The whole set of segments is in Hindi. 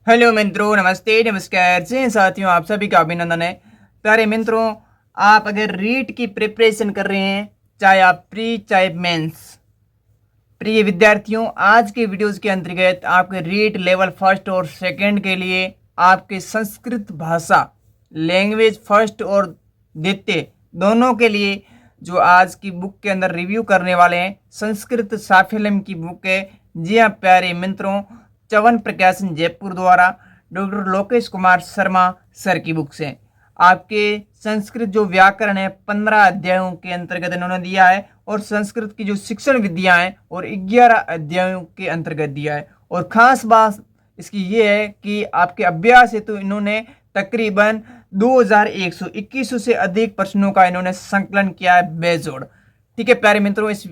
हेलो मित्रों, नमस्ते, नमस्कार जी साथियों, आप सभी का अभिनंदन है। प्यारे मित्रों, आप अगर रीट की प्रिपरेशन कर रहे हैं, चाहे आप प्री चाहे मेंस, प्रिय विद्यार्थियों, आज के वीडियोस के अंतर्गत आपके रीट लेवल फर्स्ट और सेकंड के लिए आपके संस्कृत भाषा लैंग्वेज फर्स्ट और द्वितीय दोनों के लिए जो आज की बुक के अंदर रिव्यू करने वाले हैं, संस्कृत साफल्यम की बुक है। जी हाँ प्यारे मित्रों, चवन प्रकाशन जयपुर द्वारा डॉक्टर लोकेश कुमार शर्मा सर की बुक से आपके संस्कृत जो व्याकरण है 15 अध्यायों के अंतर्गत इन्होंने दिया है, और संस्कृत की जो शिक्षण विद्या है और 11 अध्यायों के अंतर्गत दिया है। और खास बात इसकी ये है कि आपके अभ्यास है तो इन्होंने तकरीबन 2121 से अधिक प्रश्नों का इन्होंने संकलन किया है बेजोड़। ठीक है प्यारे मित्रों, इस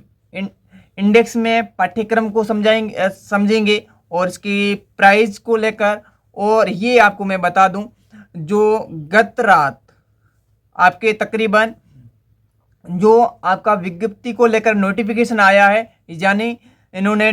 इंडेक्स में पाठ्यक्रम को समझेंगे और इसकी प्राइस को लेकर। और ये आपको मैं बता दूं, जो गत रात आपके तकरीबन जो आपका विज्ञप्ति को लेकर नोटिफिकेशन आया है, यानी इन्होंने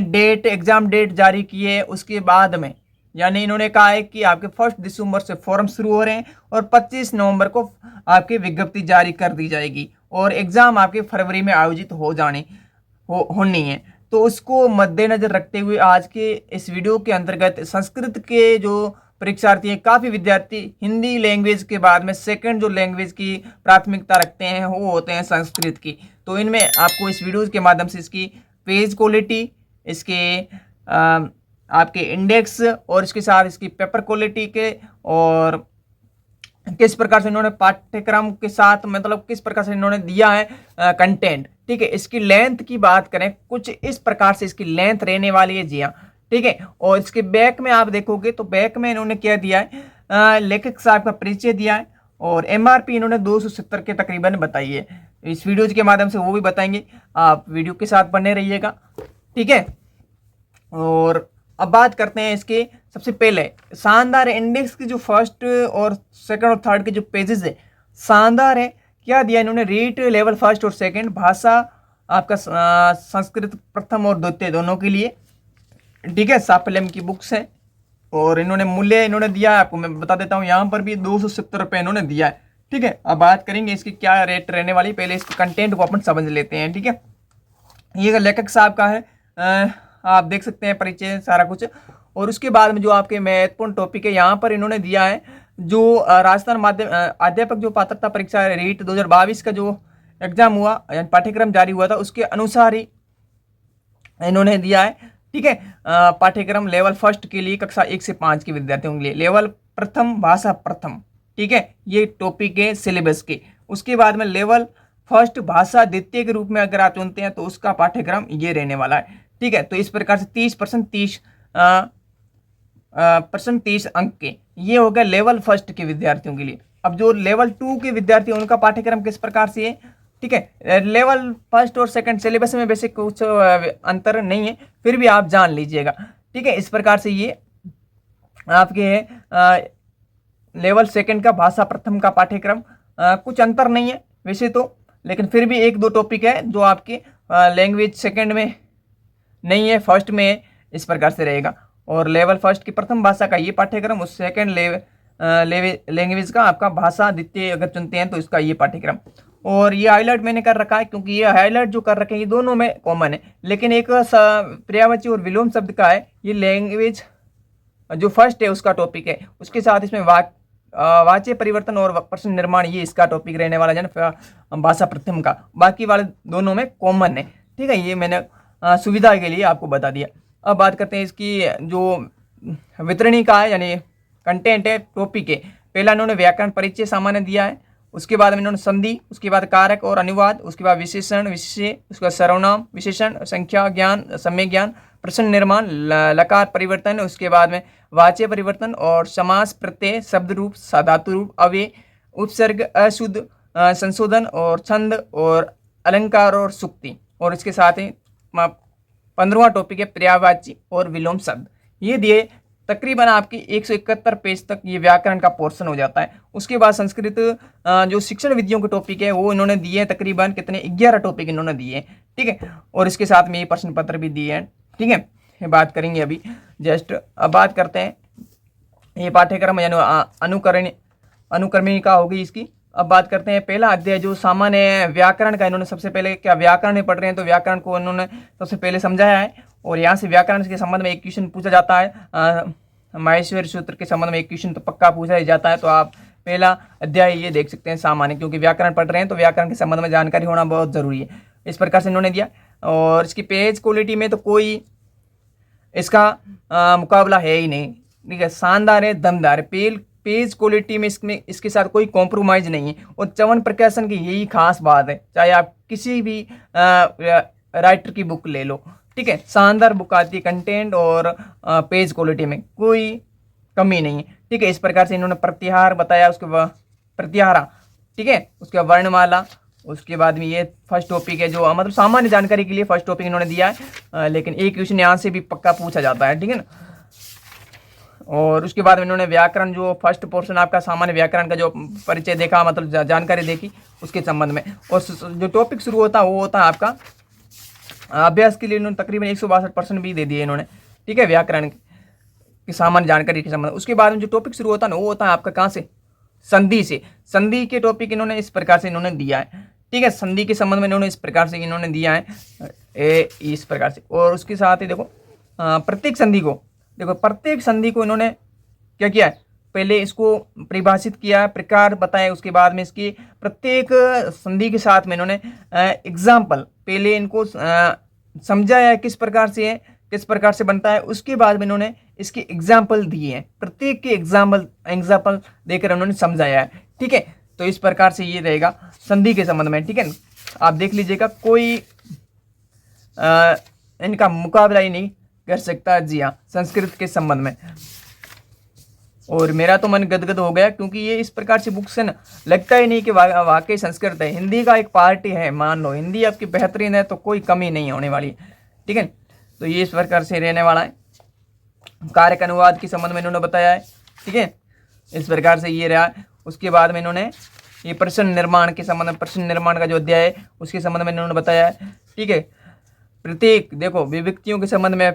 एग्जाम डेट जारी की है, उसके बाद में यानी इन्होंने कहा है कि आपके 1 दिसंबर से फॉर्म शुरू हो रहे हैं और 25 नवंबर को आपकी विज्ञप्ति जारी कर दी जाएगी और एग्जाम आपके फरवरी में आयोजित होनी है। तो उसको मद्देनजर रखते हुए आज के इस वीडियो के अंतर्गत संस्कृत के जो परीक्षार्थी हैं, काफ़ी विद्यार्थी हिंदी लैंग्वेज के बाद में सेकंड जो लैंग्वेज की प्राथमिकता रखते हैं वो होते हैं संस्कृत की। तो इनमें आपको इस वीडियो के माध्यम से इसकी पेज क्वालिटी, इसके आपके इंडेक्स और इसके साथ इसकी पेपर क्वालिटी के, और किस प्रकार से इन्होंने पाठ्यक्रम के साथ मतलब किस प्रकार से इन्होंने दिया है कंटेंट। ठीक है, इसकी लेंथ की बात करें, कुछ इस प्रकार से इसकी लेंथ रहने वाली है। जी हाँ, ठीक है। और इसके बैक में आप देखोगे तो बैक में इन्होंने क्या दिया है, लेखक साहब का परिचय दिया है और एमआरपी इन्होंने 270 के तकरीबन बताई है। इस वीडियो के माध्यम से वो भी बताएंगे, आप वीडियो के साथ बने रहिएगा। ठीक है, और अब बात करते हैं इसके सबसे पहले शानदार इंडेक्स की जो फर्स्ट और सेकंड और थर्ड के जो पेजेस है शानदार है। क्या दिया इन्होंने, रीट लेवल फर्स्ट और सेकंड, भाषा आपका संस्कृत प्रथम और द्वितीय दोनों के लिए। ठीक है, साफल्यम की बुक्स है और इन्होंने मूल्य इन्होंने दिया है, आपको मैं बता देता हूँ, यहाँ पर भी 270 रुपये इन्होंने दिया है। ठीक है, अब बात करेंगे इसकी क्या रेट रहने वाली, पहले इसके कंटेंट को अपन समझ लेते हैं। ठीक है, ये लेखक साहब का है, आप देख सकते हैं परिचय सारा कुछ। और उसके बाद में जो आपके महत्वपूर्ण टॉपिक है यहाँ पर इन्होंने दिया है, जो राजस्थान माध्यम अध्यापक जो पात्रता परीक्षा रीट 2022 का जो एग्जाम हुआ पाठ्यक्रम जारी हुआ था उसके अनुसार ही इन्होंने दिया है। ठीक है, पाठ्यक्रम लेवल फर्स्ट के लिए कक्षा 1 से 5 के विद्यार्थियों के लिए, लेवल प्रथम भाषा प्रथम। ठीक है, ये टॉपिक है सिलेबस के। उसके बाद में लेवल फर्स्ट भाषा द्वितीय के रूप में अगर आप चुनते हैं तो उसका पाठ्यक्रम ये रहने वाला है। ठीक है, तो इस प्रकार से 30% 30 अंक के ये हो गया लेवल फर्स्ट के विद्यार्थियों के लिए। अब जो लेवल 2 के विद्यार्थी उनका पाठ्यक्रम किस प्रकार से है। ठीक है, लेवल फर्स्ट और सेकंड सिलेबस में वैसे कुछ अंतर नहीं है, फिर भी आप जान लीजिएगा। ठीक है, इस प्रकार से ये आपके लेवल सेकंड का भाषा प्रथम का पाठ्यक्रम कुछ अंतर नहीं है वैसे तो, लेकिन फिर भी एक दो टॉपिक है जो आपके लैंग्वेज सेकंड में नहीं है, फर्स्ट में है, इस प्रकार से रहेगा। और लेवल फर्स्ट की प्रथम भाषा का ये पाठ्यक्रम, उस सेकंड लैंग्वेज का आपका भाषा द्वितीय अगर चुनते हैं तो इसका ये पाठ्यक्रम। और ये हाईलाइट मैंने कर रखा है क्योंकि ये हाईलाइट जो कर रखे हैं ये दोनों में कॉमन है, लेकिन एक पर्यायवाची और विलोम शब्द का है, ये लैंग्वेज जो फर्स्ट है उसका टॉपिक है। उसके साथ इसमें वाच्य परिवर्तन और प्रश्न निर्माण, ये इसका टॉपिक रहने वाला है भाषा प्रथम का, बाकी वाले दोनों में कॉमन है। ठीक है, ये मैंने सुविधा के लिए आपको बता दिया। अब बात करते हैं इसकी जो वितरणी का है यानी कंटेंट है टॉपिक है। पहला इन्होंने व्याकरण परिचय सामान्य दिया है, उसके बाद में इन्होंने संधि, उसके बाद कारक और अनुवाद, उसके बाद विशेषण विशेष्य, उसके बाद सर्वनाम विशेषण, संख्या ज्ञान, समय ज्ञान, प्रश्न निर्माण, लकार परिवर्तन, उसके बाद में वाच्य परिवर्तन और समास, प्रत्यय, शब्द रूप, धातु रूप, अव्यय, उपसर्ग, अशुद्ध, संशोधन और छंद और अलंकार और सुक्ति। और इसके साथ ही 15वां टॉपिक है पर्यायवाची और विलोम शब्द। ये दिए तकरीबन आपकी 171 पेज तक ये व्याकरण का पोर्शन हो जाता है। उसके बाद संस्कृत जो शिक्षण विधियों के टॉपिक है वो इन्होंने दिए तकरीबन कितने 11 टॉपिक इन्होंने दिए। ठीक है, और इसके साथ में ये प्रश्न पत्र भी दिए हैं। ठीक है, ये बात करेंगे अभी जस्ट। अब बात करते हैं ये पाठ्यक्रम यानी अनुक्रमणिका होगी इसकी। अब बात करते हैं पहला अध्याय जो सामान्य व्याकरण का। इन्होंने सबसे पहले क्या व्याकरण में पढ़ रहे हैं तो व्याकरण को इन्होंने सबसे पहले समझाया है, और यहाँ से व्याकरण के संबंध में एक क्वेश्चन पूछा जाता है। माहेश्वरी सूत्र के संबंध में एक क्वेश्चन तो पक्का पूछा ही जाता है। तो आप पहला अध्याय ये देख सकते हैं सामान्य, क्योंकि व्याकरण पढ़ रहे हैं तो व्याकरण के संबंध में जानकारी होना बहुत जरूरी है। इस प्रकार से इन्होंने दिया। और इसकी पेज क्वालिटी में तो कोई इसका मुकाबला है ही नहीं, ठीक है, शानदार है, दमदार है। पेज क्वालिटी में इसके साथ कोई कॉम्प्रोमाइज नहीं है। और चवन प्रकाशन की यही खास बात है, चाहे आप किसी भी राइटर की बुक ले लो, ठीक है, शानदार बुक आती है। कंटेंट और पेज क्वालिटी में कोई कमी नहीं है, ठीक है। इस प्रकार से इन्होंने प्रत्याहार बताया, उसके बाद प्रत्याहारा, ठीक है, उसके बाद वर्णमाला, उसके बाद में ये फर्स्ट टॉपिक है जो मतलब सामान्य जानकारी के लिए फर्स्ट टॉपिक इन्होंने दिया है। लेकिन एक क्वेश्चन यहाँ से भी पक्का पूछा जाता है, ठीक है ना। और उसके बाद में इन्होंने व्याकरण जो फर्स्ट पोर्शन आपका सामान्य व्याकरण का जो परिचय देखा, मतलब जानकारी देखी उसके संबंध में। और जो टॉपिक शुरू होता है वो होता है आपका अभ्यास के लिए इन्होंने तकरीबन 162% भी दे दिए इन्होंने, ठीक है, व्याकरण की सामान्य जानकारी के संबंध। उसके बाद में जो टॉपिक शुरू होता है ना वो होता है आपका कहाँ से, संधि से। संधि के टॉपिक इन्होंने इस प्रकार से इन्होंने दिया है, ठीक है। संधि के संबंध में इन्होंने इस प्रकार से इन्होंने दिया है इस प्रकार से। और उसके साथ ही देखो प्रत्येक संधि को इन्होंने क्या किया है, पहले इसको परिभाषित किया, प्रकार बताया, उसके बाद में इसकी प्रत्येक संधि के साथ में इन्होंने एग्जाम्पल पहले इनको समझाया किस प्रकार से है, किस प्रकार से बनता है। उसके बाद में इन्होंने इसके एग्जाम्पल दिए हैं, प्रत्येक के एग्जाम्पल देकर उन्होंने समझाया है, ठीक है। तो इस प्रकार से ये रहेगा संधि के संबंध में, ठीक है। आप देख लीजिएगा, कोई इनका मुकाबला ही नहीं कर सकता, जी हाँ, संस्कृत के संबंध में। और मेरा तो मन गदगद हो गया, क्योंकि ये इस प्रकार से बुक से ना लगता ही नहीं कि वाकई संस्कृत है, हिंदी का एक पार्टी है। मान लो हिंदी आपकी बेहतरीन है तो कोई कमी नहीं होने वाली, ठीक है। तो ये इस प्रकार से रहने वाला है। कारक अनुवाद के संबंध में इन्होंने बताया है, ठीक है, इस प्रकार से ये रहा। उसके बाद में इन्होंने ये प्रश्न निर्माण के संबंध में, प्रश्न निर्माण का जो अध्याय है उसके संबंध में इन्होंने बताया है, ठीक है। प्रत्येक देखो विभक्तियों के संबंध में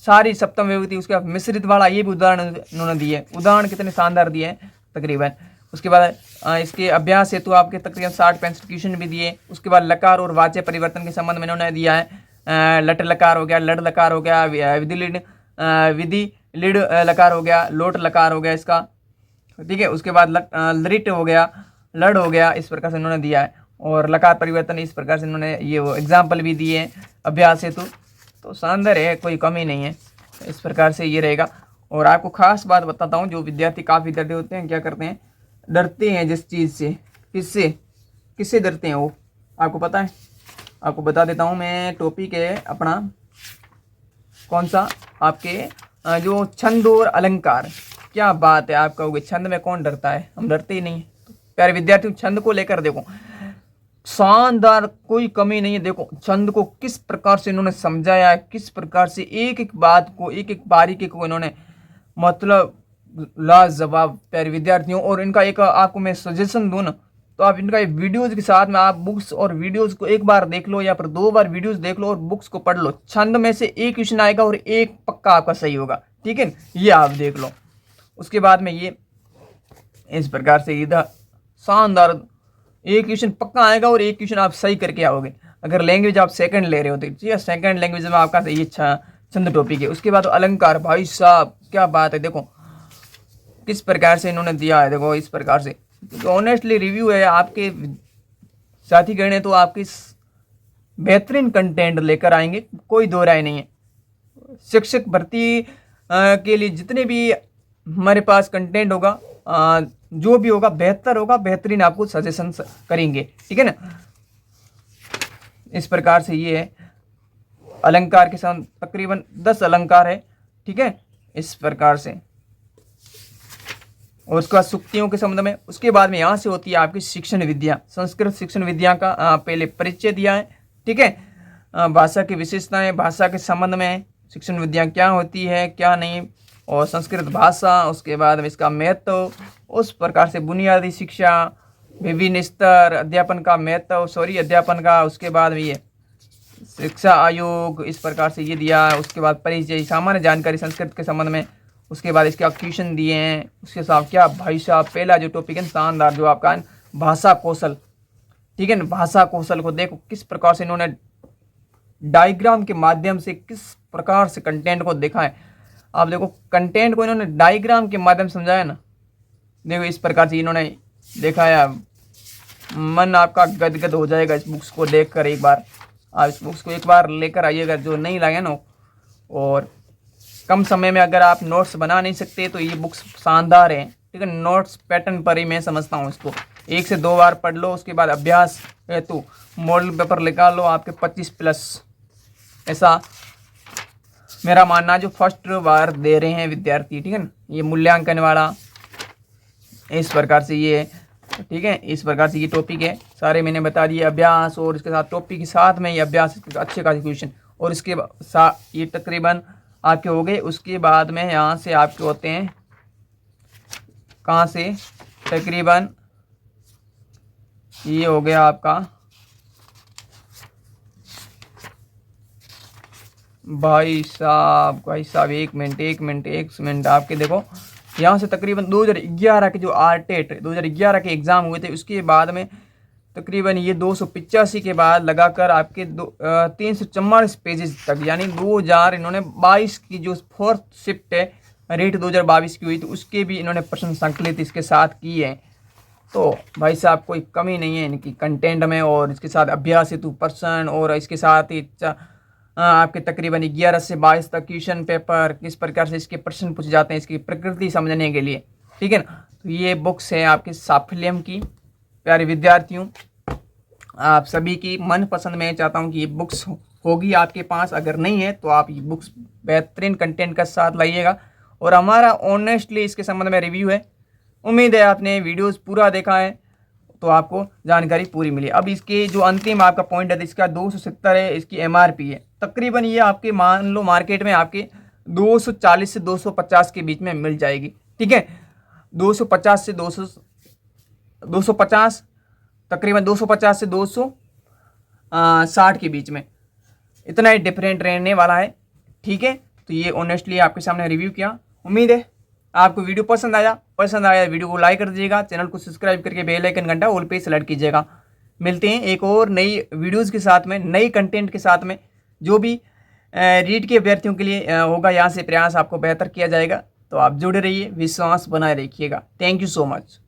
सारी सप्तम विभक्ति, उसके बाद मिश्रित वाला ये भी उदाहरण इन्होंने दिए। उदाहरण कितने शानदार दिए हैं तकरीबन। उसके बाद इसके अभ्यास हेतु आपके तकरीबन 60-65 क्वेश्चन भी दिए। उसके बाद लकार और वाच्य परिवर्तन के संबंध में इन्होंने दिया है, लट लकार हो गया, लड़ लकार हो गया, विधि लिड लकार हो गया, लोट लकार हो गया इसका, ठीक है। उसके बाद लरिट हो गया, लड़ हो गया, इस प्रकार से इन्होंने दिया है। और लकार परिवर्तन इस प्रकार से इन्होंने ये वो एग्जाम्पल भी दिए हैं अभ्यास हेतु। तो शानदार है, कोई कमी नहीं है, इस प्रकार से ये रहेगा। और आपको खास बात बताता हूँ, जो विद्यार्थी काफ़ी डरते होते हैं, क्या करते हैं, डरते हैं जिस चीज़ से, किससे डरते हैं वो आपको पता है? आपको बता देता हूँ मैं। टॉपिक है अपना कौन सा, आपके जो छंद और अलंकार। क्या बात है, आप कहोगे छंद में कौन डरता है, हम डरते ही नहीं। प्यारे विद्यार्थियों, छंद को लेकर देखो शानदार, कोई कमी नहीं है। देखो छंद को किस प्रकार से इन्होंने समझाया है, किस प्रकार से एक एक बात को, एक एक बारीकी को इन्होंने मतलब लाजवाब प्यारे विद्यार्थियों। और इनका एक आपको मैं सजेशन दूं ना, तो आप इनका वीडियोज के साथ में आप बुक्स और वीडियोज को एक बार देख लो या फिर 2 बार वीडियोज देख लो और बुक्स को पढ़ लो। छंद में से एक क्वेश्चन आएगा और एक पक्का आपका सही होगा, ठीक है, ये आप देख लो। उसके बाद में ये इस प्रकार से इधर शानदार एक क्वेश्चन पक्का आएगा और एक क्वेश्चन आप सही करके आओगे। अगर लैंग्वेज आप सेकंड ले रहे हो तो ठीक है, सेकंड लैंग्वेज में आपका ये छंद टॉपिक है। उसके बाद अलंकार, भाई साहब क्या बात है, देखो किस प्रकार से इन्होंने दिया है। देखो इस प्रकार से तो ऑनेस्टली रिव्यू है, आपके साथी गण तो आपकी बेहतरीन कंटेंट लेकर आएंगे, कोई दो राय नहीं है। शिक्षक भर्ती के लिए जितने भी हमारे पास कंटेंट होगा, जो भी होगा बेहतर होगा, बेहतरीन आपको सजेशन करेंगे, ठीक है ना। इस प्रकार से ये है। अलंकार के साथ तकरीबन 10 अलंकार है, ठीक है, इस प्रकार से। और उसके बाद सुक्तियों के संबंध में, उसके बाद में यहाँ से होती है आपकी शिक्षण विद्या। संस्कृत शिक्षण विद्या का पहले परिचय दिया है, ठीक है। भाषा की विशेषताएं, भाषा के संबंध में शिक्षण विद्या क्या होती है क्या नहीं, और संस्कृत भाषा, उसके बाद में इसका महत्व, उस प्रकार से बुनियादी शिक्षा, विभिन्न स्तर, अध्यापन का महत्व, अध्यापन का, उसके बाद में ये शिक्षा आयोग इस प्रकार से ये दिया है। उसके बाद परिचय सामान्य जानकारी संस्कृत के संबंध में, उसके बाद इसके क्वेश्चन दिए हैं। उसके साथ क्या भाई साहब पहला जो टॉपिक है शानदार जो आपका है भाषा कौशल, ठीक है ना। भाषा कौशल को देखो किस प्रकार से इन्होंने डायग्राम के माध्यम से किस प्रकार से कंटेंट को देखा है। आप देखो कंटेंट को इन्होंने डायग्राम के माध्यम से समझाया ना, देखो इस प्रकार से इन्होंने दिखाया, मन आपका गदगद हो जाएगा इस बुक्स को देखकर। एक बार आप इस बुक्स को एक बार लेकर आइएगा जो नहीं लाए ना। और कम समय में अगर आप नोट्स बना नहीं सकते तो ये बुक्स शानदार हैं, ठीक है। नोट्स पैटर्न पर ही मैं समझता हूँ इसको, 1 से 2 बार पढ़ लो, उसके बाद अभ्यास हेतु मॉडल पेपर निकाल लो आपके 25+, ऐसा मेरा मानना जो फर्स्ट बार दे रहे हैं विद्यार्थी, ठीक है ना। ये मूल्यांकन वाला इस प्रकार से ये है, ठीक है। इस प्रकार से ये टॉपिक है सारे मैंने बता दिए अभ्यास, और इसके साथ टॉपिक के साथ में ये अभ्यास अच्छे खासे क्वेश्चन, और इसके ये तकरीबन आपके हो गए। उसके बाद में यहाँ से आपके होते हैं कहाँ से, तकरीबन ये हो गया आपका भाई साहब एक मिनट आपके देखो यहाँ से तकरीबन 2011 के जो आरटेट 2011 के एग्ज़ाम हुए थे, उसके बाद में तकरीबन ये 285 के बाद लगाकर आपके 344 पेजेस तक, यानी 2000 इन्होंने 22 की जो 4th शिफ्ट है रेट 2022 की हुई थी, उसके भी इन्होंने प्रश्न संकलित इसके साथ की है। तो भाई साहब कोई कमी नहीं है इनकी कंटेंट में, और इसके साथ अभ्यास हेतु प्रश्न, और इसके साथ ही आपके तकरीबन 11 से 22 तक क्वेश्चन पेपर, किस प्रकार से इसके प्रश्न पूछे जाते हैं इसकी प्रकृति समझने के लिए, ठीक है ना। तो ये बुक्स है आपके साफल्यम की। प्यारे विद्यार्थियों, आप सभी की मनपसंद मैं चाहता हूँ कि ये बुक्स होगी आपके पास, अगर नहीं है तो आप ये बुक्स बेहतरीन कंटेंट का साथ लाइएगा। और हमारा ऑनेस्टली इसके संबंध में रिव्यू है, उम्मीद है आपने वीडियोस पूरा देखा है तो आपको जानकारी पूरी मिली। अब इसके जो अंतिम आपका पॉइंट है, इसका 270 है इसकी MRP है, तकरीबन ये आपके मान लो मार्केट में आपके 240 से 250 के बीच में मिल जाएगी, ठीक है। 250 से 250 तकरीबन 250 से 260 के बीच में, इतना ही डिफरेंट रहने वाला है, ठीक है। तो ये ऑनेस्टली आपके सामने रिव्यू किया। उम्मीद है आपको वीडियो पसंद आया वीडियो को लाइक कर दीजिएगा, चैनल को सब्सक्राइब करके बेल आइकन घंटा ऑल पे सेलेक्ट कीजिएगा। मिलते हैं एक और नई वीडियोज़ के साथ में, नई कंटेंट के साथ में, जो भी रीट के अभ्यर्थियों के लिए होगा, यहाँ से प्रयास आपको बेहतर किया जाएगा। तो आप जुड़े रहिए, विश्वास बनाए रखिएगा। Thank you so much.